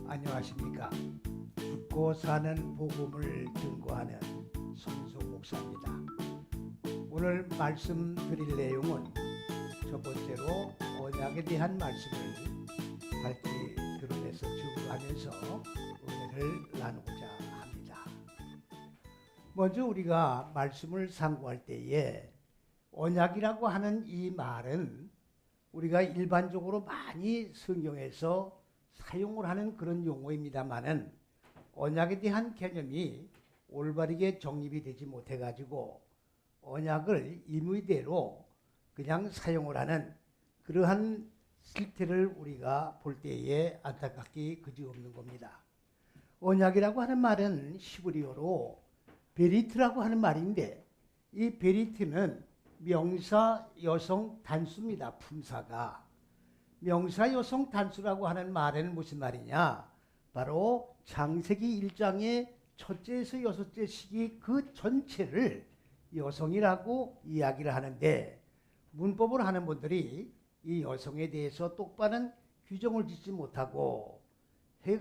안녕하십니까. 듣고 사는 복음을 증거하는 손수 목사입니다. 오늘 말씀드릴 내용은 첫 번째로 언약에 대한 말씀을 밝히 드러내서 증거하면서 은혜를 나누고자 합니다. 먼저 우리가 말씀을 상고할 때에 언약이라고 하는 이 말은 우리가 일반적으로 많이 성경에서 사용을 하는 그런 용어입니다만은 언약에 대한 개념이 올바르게 정립이 되지 못해가지고 언약을 임의대로 그냥 사용을 하는 그러한 실태를 우리가 볼 때에 안타깝게 그지없는 겁니다. 언약이라고 하는 말은 히브리어로 베리트라고 하는 말인데 이 베리트는 명사 여성 단수입니다. 품사가. 명사 여성 단수라고 하는 말에는 무슨 말이냐? 바로 창세기 1장의 첫째에서 여섯째 시기 그 전체를 여성이라고 이야기를 하는데 문법을 하는 분들이 이 여성에 대해서 똑바른 규정을 짓지 못하고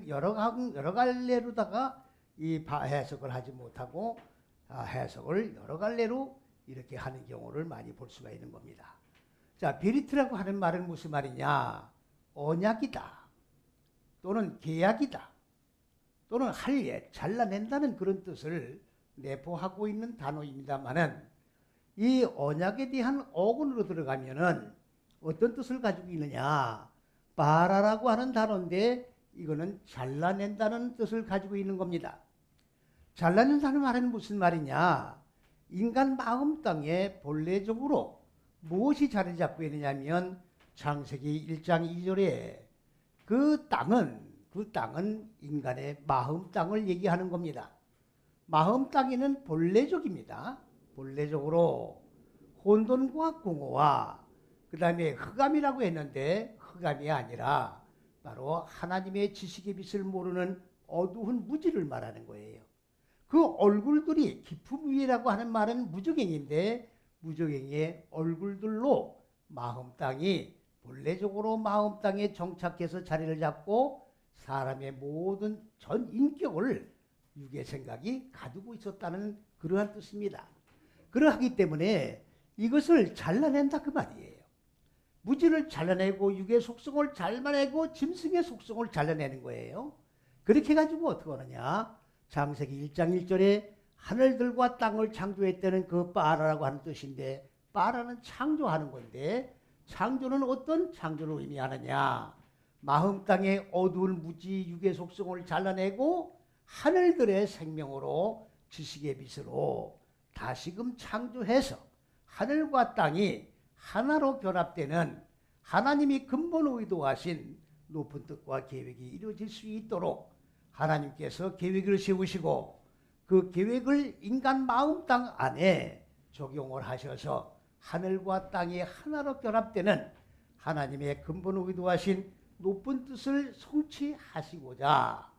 여러 갈래로다가 이 해석을 하지 못하고 해석을 여러 갈래로 이렇게 하는 경우를 많이 볼 수가 있는 겁니다. 자, 베리트라고 하는 말은 무슨 말이냐? 언약이다. 또는 계약이다. 또는 할례, 잘라낸다는 그런 뜻을 내포하고 있는 단어입니다만은 이 언약에 대한 어근으로 들어가면은 어떤 뜻을 가지고 있느냐? 바라라고 하는 단어인데 이거는 잘라낸다는 뜻을 가지고 있는 겁니다. 잘라낸다는 말은 무슨 말이냐? 인간 마음 땅에 본래적으로 무엇이 자리 잡고 있느냐면 창세기 1장 2절에 그 땅은 인간의 마음 땅을 얘기하는 겁니다. 마음 땅에는 본래적입니다. 본래적으로 혼돈과 공허와 그 다음에 흑암이라고 했는데 흑암이 아니라 바로 하나님의 지식의 빛을 모르는 어두운 무지를 말하는 거예요. 그 얼굴들이 기품 위라고 하는 말은 무적행인데 무적행의 얼굴들로 마음 땅이 본래적으로 마음 땅에 정착해서 자리를 잡고 사람의 모든 전 인격을 육의 생각이 가두고 있었다는 그러한 뜻입니다. 그러하기 때문에 이것을 잘라낸다 그 말이에요. 무지를 잘라내고 육의 속성을 잘라내고 짐승의 속성을 잘라내는 거예요. 그렇게 해가지고 어떻게 하느냐? 창세기 1장 1절에 하늘들과 땅을 창조했다는 그 바라라고 하는 뜻인데 바라는 창조하는 건데 창조는 어떤 창조를 의미하느냐? 마음 땅의 어두운 무지 육의 속성을 잘라내고 하늘들의 생명으로 지식의 빛으로 다시금 창조해서 하늘과 땅이 하나로 결합되는 하나님이 근본 의도하신 높은 뜻과 계획이 이루어질 수 있도록 하나님께서 계획을 세우시고 그 계획을 인간 마음 땅 안에 적용을 하셔서 하늘과 땅이 하나로 결합되는 하나님의 근본 의도하신 높은 뜻을 성취하시고자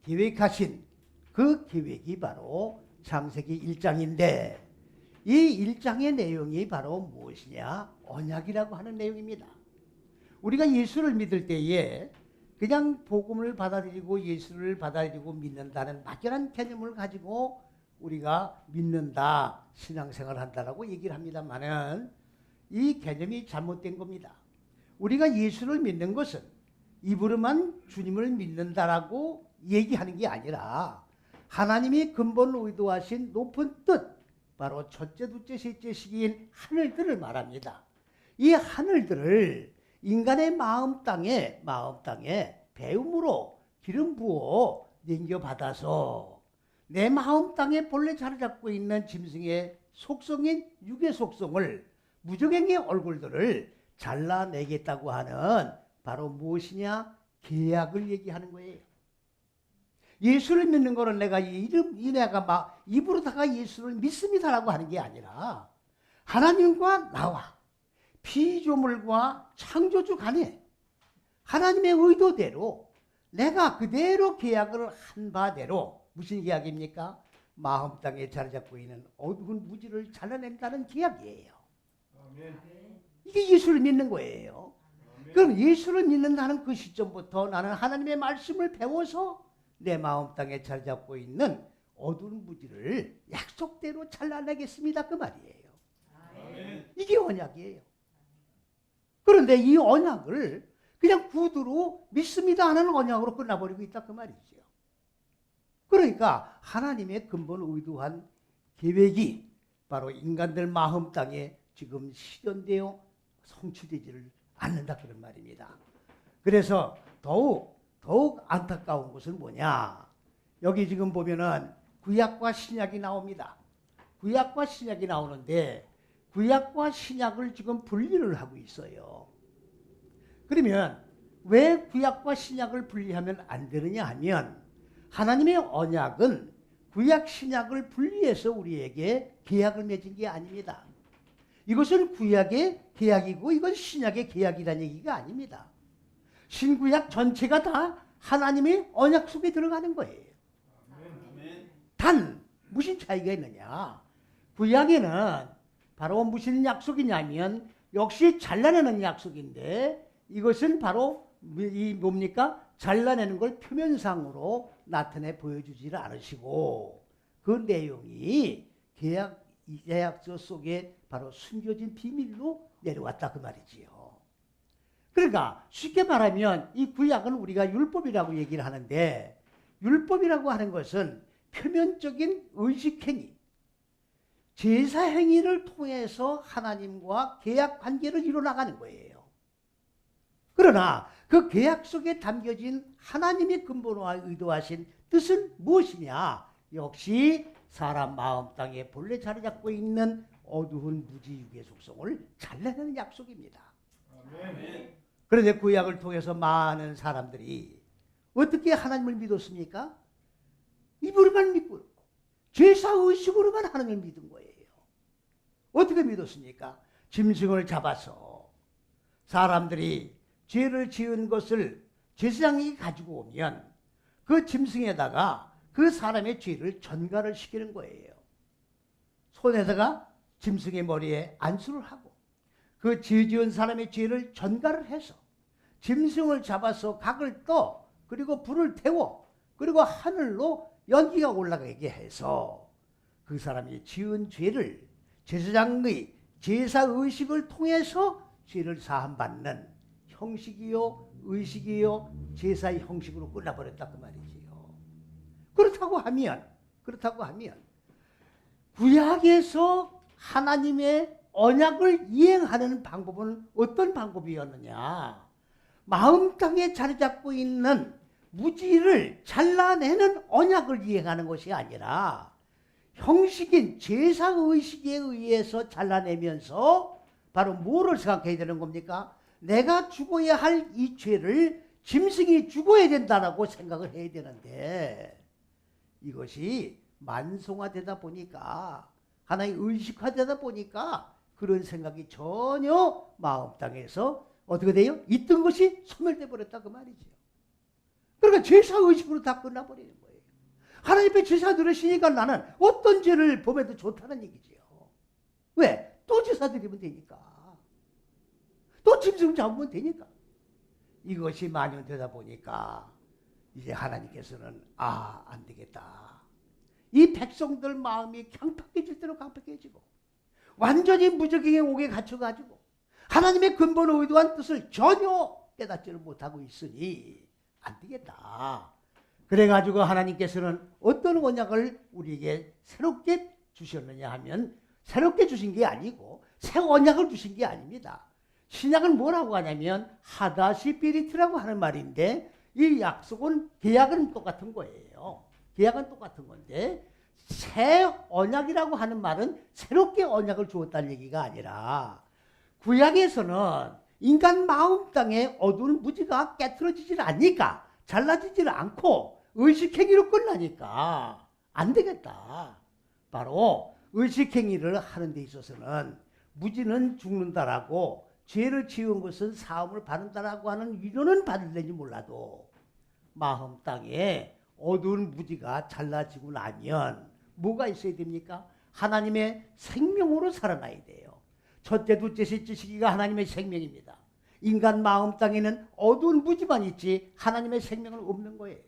계획하신 그 계획이 바로 창세기 1장인데 이 1장의 내용이 바로 무엇이냐? 언약이라고 하는 내용입니다. 우리가 예수를 믿을 때에 그냥 복음을 받아들이고 예수를 받아들이고 믿는다는 막연한 개념을 가지고 우리가 믿는다, 신앙생활을 한다라고 얘기를 합니다만은 이 개념이 잘못된 겁니다. 우리가 예수를 믿는 것은 입으로만 주님을 믿는다라고 얘기하는 게 아니라 하나님이 근본 의도하신 높은 뜻, 바로 첫째, 둘째, 셋째 시기인 하늘들을 말합니다. 이 하늘들을 인간의 마음 땅에 배움으로 기름 부어 넘겨받아서 내 마음 땅에 본래 자리 잡고 있는 짐승의 속성인 육의 속성을 무적행의 얼굴들을 잘라내겠다고 하는 바로 무엇이냐? 계약을 얘기하는 거예요. 예수를 믿는 거는 내가 내가 막 입으로다가 예수를 믿습니다라고 하는 게 아니라 하나님과 나와 피조물과 창조주 간에 하나님의 의도대로 내가 그대로 계약을 한 바대로 무슨 계약입니까? 마음 땅에 자리 잡고 있는 어두운 무지를 잘라낸다는 계약이에요. 이게 예수를 믿는 거예요. 그럼 예수를 믿는다는 그 시점부터 나는 하나님의 말씀을 배워서 내 마음 땅에 자리 잡고 있는 어두운 무지를 약속대로 잘라내겠습니다. 그 말이에요. 이게 언약이에요. 그런데 이 언약을 그냥 구두로 믿습니다 하는 언약으로 끝나버리고 있다. 그 말이죠. 그러니까 하나님의 근본 의도한 계획이 바로 인간들 마음 땅에 지금 실현되어 성취되지를 않는다. 그런 말입니다. 그래서 더욱 안타까운 것은 뭐냐. 여기 지금 보면은 구약과 신약이 나옵니다. 구약과 신약이 나오는데 구약과 신약을 지금 분리를 하고 있어요. 그러면 왜 구약과 신약을 분리하면 안 되느냐 하면 하나님의 언약은 구약 신약을 분리해서 우리에게 계약을 맺은 게 아닙니다. 이것은 구약의 계약이고 이건 신약의 계약이라는 얘기가 아닙니다. 신구약 전체가 다 하나님의 언약 속에 들어가는 거예요. 단 무슨 차이가 있느냐. 구약에는 바로 무슨 약속이냐면 역시 잘라내는 약속인데 이것은 바로 이 뭡니까? 잘라내는 걸 표면상으로 나타내 보여주지를 않으시고 그 내용이 계약서 속에 바로 숨겨진 비밀로 내려왔다. 그 말이지요. 그러니까 쉽게 말하면 이 구약은 우리가 율법이라고 얘기를 하는데 율법이라고 하는 것은 표면적인 의식행위, 제사행위를 통해서 하나님과 계약 관계를 이루어나가는 거예요. 그러나 그 계약 속에 담겨진 하나님의 근본과 의도하신 뜻은 무엇이냐? 역시 사람 마음 땅에 본래 자리 잡고 있는 어두운 무지육의 속성을 잘라내는 약속입니다. 그런데 구약을 통해서 많은 사람들이 어떻게 하나님을 믿었습니까? 입으로만 믿고 제사의식으로만 하나님을 믿은 거예요. 어떻게 믿었습니까? 짐승을 잡아서 사람들이 죄를 지은 것을 제사장이 가지고 오면 그 짐승에다가 그 사람의 죄를 전가를 시키는 거예요. 손에다가 짐승의 머리에 안수를 하고 그 죄 지은 사람의 죄를 전가를 해서 짐승을 잡아서 각을 떠 그리고 불을 태워 그리고 하늘로 연기가 올라가게 해서 그 사람이 지은 죄를 제사장의 제사의식을 통해서 죄를 사함받는 형식이요 의식이요 제사의 형식으로 끝나버렸다. 그 말이지요. 그렇다고 하면 구약에서 하나님의 언약을 이행하는 방법은 어떤 방법이었느냐? 마음 땅에 자리 잡고 있는 무지를 잘라내는 언약을 이행하는 것이 아니라 형식인 제사의식에 의해서 잘라내면서 바로 뭐를 생각해야 되는 겁니까? 내가 죽어야 할 이 죄를 짐승이 죽어야 된다라고 생각을 해야 되는데 이것이 만성화되다 보니까 하나의 의식화되다 보니까 그런 생각이 전혀 마음 땅에서 어떻게 돼요? 있던 것이 소멸돼 버렸다. 그 말이죠. 그러니까 제사의식으로 다 끝나버리는 거예요. 하나님 앞에 제사 드리시니까 나는 어떤 죄를 범해도 좋다는 얘기지요. 왜? 또 제사 드리면 되니까. 또 짐승 잡으면 되니까. 이것이 만연되다 보니까 이제 하나님께서는 안 되겠다. 이 백성들 마음이 강팍해질 대로 강팍해지고 완전히 무적행에 옥에 갇혀가지고 하나님의 근본 의도한 뜻을 전혀 깨닫지를 못하고 있으니 안 되겠다. 그래가지고 하나님께서는 어떤 언약을 우리에게 새롭게 주셨느냐 하면 새롭게 주신 게 아니고 새 언약을 주신 게 아닙니다. 신약은 뭐라고 하냐면 하다시피리트라고 하는 말인데 이 약속은 계약은 똑같은 거예요. 계약은 똑같은 건데 새 언약이라고 하는 말은 새롭게 언약을 주었다는 얘기가 아니라 구약에서는 인간 마음 땅에 어두운 무지가 깨트려지질 않으니까 잘라지질 않고 의식행위로 끝나니까 안 되겠다. 바로 의식행위를 하는 데 있어서는 무지는 죽는다라고 죄를 지은 것은 사함을 받는다라고 하는 위로는 받을는지 몰라도 마음 땅에 어두운 무지가 잘라지고 나면 뭐가 있어야 됩니까? 하나님의 생명으로 살아나야 돼요. 첫째, 둘째, 셋째 시기가 하나님의 생명입니다. 인간 마음 땅에는 어두운 무지만 있지 하나님의 생명은 없는 거예요.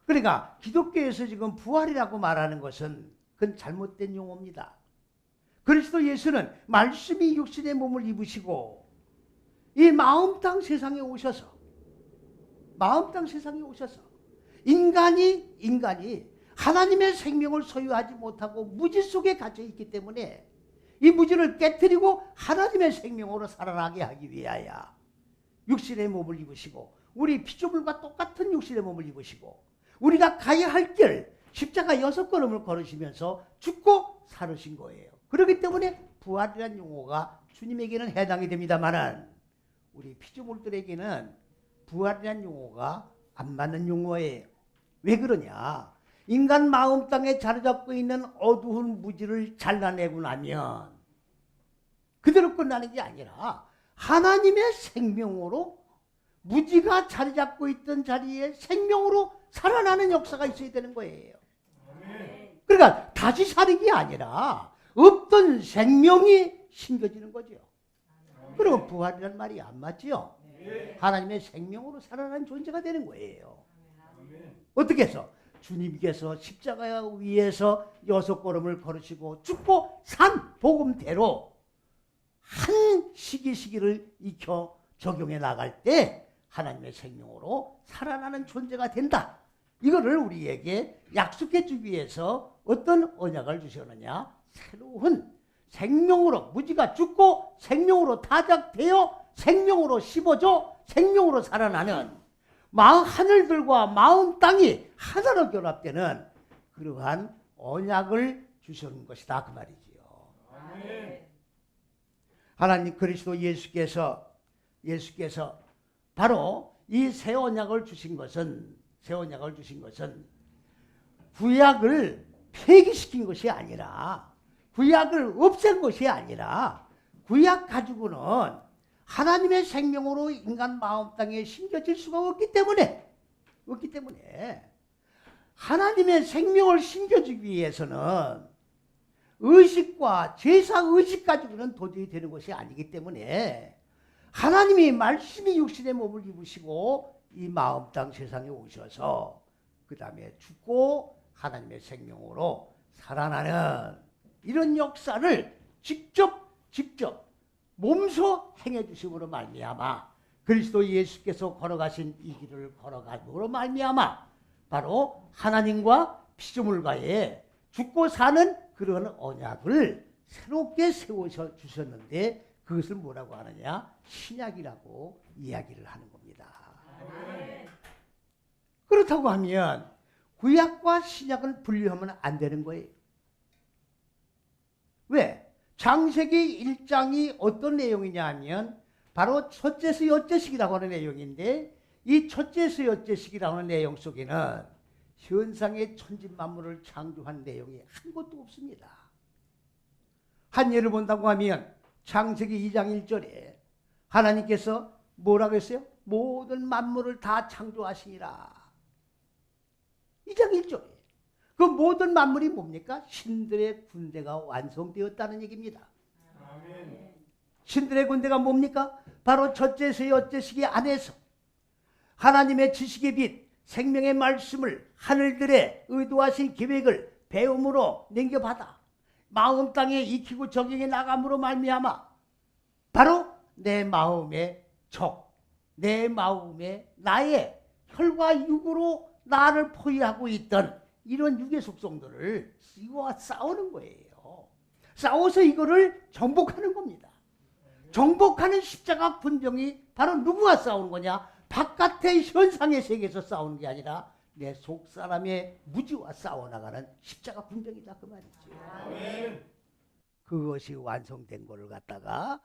그러니까 기독교에서 지금 부활이라고 말하는 것은 그건 잘못된 용어입니다. 그리스도 예수는 말씀이 육신의 몸을 입으시고 이 마음 땅 세상에 오셔서 인간이 하나님의 생명을 소유하지 못하고 무지 속에 갇혀 있기 때문에 이 무지를 깨뜨리고 하나님의 생명으로 살아나게 하기 위하여 육신의 몸을 입으시고 우리 피조물과 똑같은 육신의 몸을 입으시고 우리가 가야 할 길 십자가 6걸음을 걸으시면서 죽고 살으신 거예요. 그렇기 때문에 부활이라는 용어가 주님에게는 해당이 됩니다만은 우리 피조물들에게는 부활이라는 용어가 안 맞는 용어예요. 왜 그러냐? 인간 마음 땅에 자리잡고 있는 어두운 무지를 잘라내고 나면 그대로 끝나는 게 아니라 하나님의 생명으로 무지가 자리잡고 있던 자리에 생명으로 살아나는 역사가 있어야 되는 거예요. 그러니까 다시 사는 게 아니라 없던 생명이 심겨지는 거죠. 그럼 부활이라는 말이 안 맞지요? 하나님의 생명으로 살아나는 존재가 되는 거예요. 어떻게 해서? 주님께서 십자가 위에서 6걸음을 걸으시고 죽고 산 복음대로 한 시기를 익혀 적용해 나갈 때 하나님의 생명으로 살아나는 존재가 된다. 이거를 우리에게 약속해 주기 위해서 어떤 언약을 주셨느냐? 새로운 생명으로 무지가 죽고 생명으로 타작되어 생명으로 씹어져 생명으로 살아나는 하늘들과 마음 땅이 하나로 결합되는 그러한 언약을 주시는 것이다 그 말이지요. 아멘. 하나님 그리스도 예수께서 바로 이 새 언약을 주신 것은 구약을 폐기시킨 것이 아니라 구약을 없앤 것이 아니라 구약 가지고는 하나님의 생명으로 인간 마음 땅에 심겨질 수가 없기 때문에 하나님의 생명을 심겨주기 위해서는 의식과 제사 의식 가지고는 도저히 되는 것이 아니기 때문에 하나님이 말씀이 육신의 몸을 입으시고 이 마음 땅 세상에 오셔서 그 다음에 죽고 하나님의 생명으로 살아나는 이런 역사를 직접 몸소 행해 주심으로 말미암아 그리스도 예수께서 걸어가신 이 길을 걸어감으로 말미암아 바로 하나님과 피조물과의 죽고 사는 그런 언약을 새롭게 세우셔 주셨는데 그것을 뭐라고 하느냐? 신약이라고 이야기를 하는 겁니다. 아멘. 그렇다고 하면 구약과 신약을 분리하면 안 되는 거예요. 왜? 창세기 1장이 어떤 내용이냐 하면 바로 첫째서 여째식이라고 하는 내용인데 이 첫째서 여째식이라고 하는 내용 속에는 현상의 천지만물을 창조한 내용이 한 것도 없습니다. 한 예를 본다고 하면 창세기 2장 1절에 하나님께서 뭐라고 했어요? 모든 만물을 다 창조하시니라. 2장 1절에 그 모든 만물이 뭡니까? 신들의 군대가 완성되었다는 얘기입니다. 아멘. 신들의 군대가 뭡니까? 바로 첫째서 여째식이 안에서 하나님의 지식의 빛, 생명의 말씀을 하늘들의 의도하신 계획을 배움으로 넘겨받아 마음 땅에 익히고 적용해 나감으로 말미암아 바로 내 마음의 내 마음의 나의 혈과 육으로 나를 포위하고 있던 이런 육의 속성들을 이거와 싸우는 거예요. 싸워서 이거를 정복하는 겁니다. 정복하는 십자가 군병이 바로 누구와 싸우는 거냐? 바깥의 현상의 세계에서 싸우는 게 아니라 내 속사람의 무지와 싸워나가는 십자가 군병이다 그 말이죠. 아멘. 그것이 완성된 거를 갖다가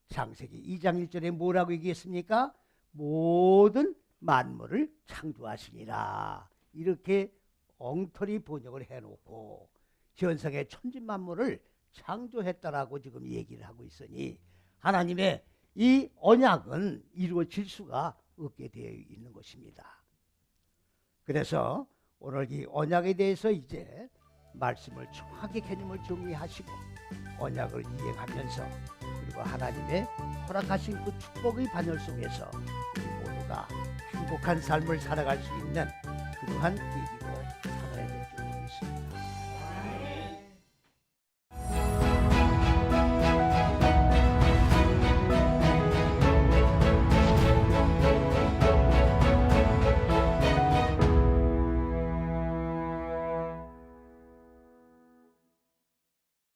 창세기 2장 1절에 뭐라고 얘기했습니까? 모든 만물을 창조하시니라. 이렇게 엉터리 번역을 해놓고 현상의 천지만물을 창조했다라고 지금 얘기를 하고 있으니 하나님의 이 언약은 이루어질 수가 없게 되어 있는 것입니다. 그래서 오늘 이 언약에 대해서 이제 말씀을 정확히 개념을 정리하시고 언약을 이행하면서 그리고 하나님의 허락하신 그 축복의 반열 속에서 우리 모두가 행복한 삶을 살아갈 수 있는 그러한 계기